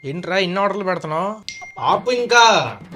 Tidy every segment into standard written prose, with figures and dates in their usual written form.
ఏంట్రా ఇన్ని ఆర్డర్లు పెడుతున్నావు? ఆపు ఇంకా.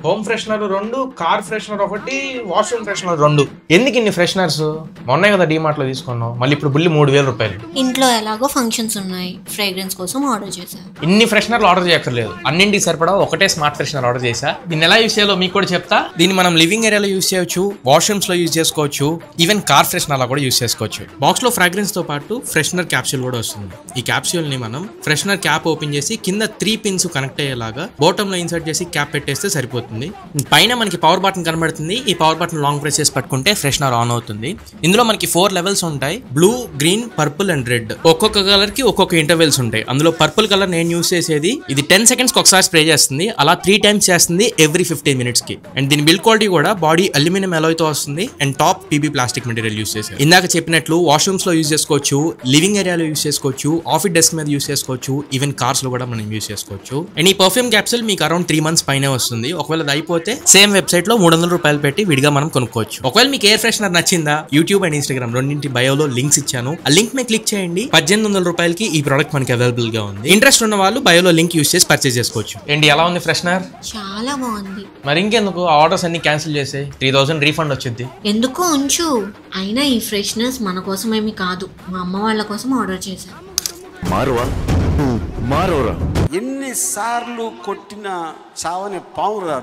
Home freshener 2, car freshener 1, washroom freshener 2. ఎందుకు ఇన్ని ఫ్రెషనర్స్? మొన్నే కదా డీమార్ట్ లో తీసుకున్నావు, మళ్ళీ ఇప్పుడు బిల్లు 3000 రూపాయలు. ఇంట్లో ఎలాగో ఫంక్షన్స్ ఉన్నాయి, ఫ్రేగ్రెన్స్ కోసం ఆర్డర్ చేశాను. ఇన్ని ఫ్రెషనర్లు ఆర్డర్ చేయక్కర్లేదు, అన్నింటికి సరిపడా ఒకటే స్మార్ట్ ఫ్రెషనర్ ఆర్డర్ చేశా. దీన్ని ఎలా యూస్ చేయాలో మీకు కూడా చెప్తా. దీన్ని మనం లివింగ్ ఏరియాలో యూస్ చేయొచ్చు, వాష్రూమ్స్ లో యూస్ చేసుకోవచ్చు, ఈవెన్ కార్ ఫ్రెషనర్ లో కూడా యూస్ చేసుకోవచ్చు. బాక్స్ లో ఫ్రాగ్రెన్స్ తో పాటు ఫ్రెషనర్ క్యాప్సూల్ కూడా వస్తుంది. ఈ క్యాప్సూల్ ని మనం ఫ్రెషనర్ క్యాప్ ఓపెన్ చేసి కింద 3 పిన్స్ కనెక్ట్ అయ్యేలాగా బాటమ్ లో ఇన్సర్ట్ చేసి క్యాప్ పెట్టేస్తే సరిపోతుంది. పైన మనకి పవర్ బటన్ కనబడుతుంది. ఈ పవర్ బటన్ లాంగ్ ప్రెస్ చేసి పట్టుకుంటే ఫ్రెషనర్ ఆన్ అవుతుంది. ఇందులో మనకి 4 లెవెల్స్ ఉంటాయి: blue, green, purple and red. ఒక్కొక్క కలర్ కి ఒక్కొక్క ఇంటర్వెల్స్ ఉంటాయి. అందులో పర్పుల్ కలర్ నేను యూస్ చేసేది. ఇది 10 సెకండ్స్ ఒకసారి స్ప్రే చేస్తుంది, అలా 3 టైమ్స్ చేస్తుంది ఎవ్రీ 15 మినిట్స్ కి. అండ్ దీని బిల్డ్ క్వాలిటీ కూడా బాడీ అల్యూమినియం అలాయ్ తో వస్తుంది and top PB plastic material use చేశారు. ఇందాక చెప్పినట్లు వాష్రూమ్స్ లో యూస్ చేసుకోవచ్చు, లివింగ్ ఏరియాలో యూస్ చేసుకోవచ్చు, ఆఫీస్ డెస్క్ మీద యూస్ చేసుకోవచ్చు, ఈవెన్ కార్స్ లో కూడా మనం యూస్ చేసుకోవచ్చు. అండ్ ఈ పర్ఫ్యూమ్ క్యాప్సూల్ మీకు అరౌండ్ 3 మంత్స్ పైనే వస్తుంది. ఒకవేళ అది అయిపోతే సేమ్ వెబ్సైట్ లో 300 రూపాయలు పెట్టి విడిగా మనం కొనుక్కోవచ్చు. ఒకవేళ మీకు ఎయిర్ ఫ్రెషనర్ నచ్చిందా, యూట్యూబ్ అండ్ ఇన్స్టాగ్రామ్ రెండింటి బయోలో లింక్స్ ఇచ్చాను. ఆ లింక్ మీద క్లిక్ చేయండి. 1800 రూపాయలకి ఈ ప్రోడక్ట్ మనకి అవైలబుల్ గా ఉంది. ఇంట్రెస్ట్ ఉన్న వాళ్ళు బయోలో లింక్ యూస్ చేసి పర్చేస్ చేసుకోవచ్చు. ఏంటి ఎలా ఉంది ఫ్రెషనర్? చాలా బాగుంది. మరి ఇంకెందుకు ఆర్డర్స్ అన్ని క్యాన్సిల్ చేసి 3000 రీఫండ్ వచ్చింది. ఎందుకు ఉంచు. అయినా ఈ ఫ్రెషనర్స్ మన కోసమేమి కాదు, మా అమ్మ వాళ్ళ కోసం ఆర్డర్ చేశాను. ఎన్నిసార్లు కొట్టినా చావని పావురా.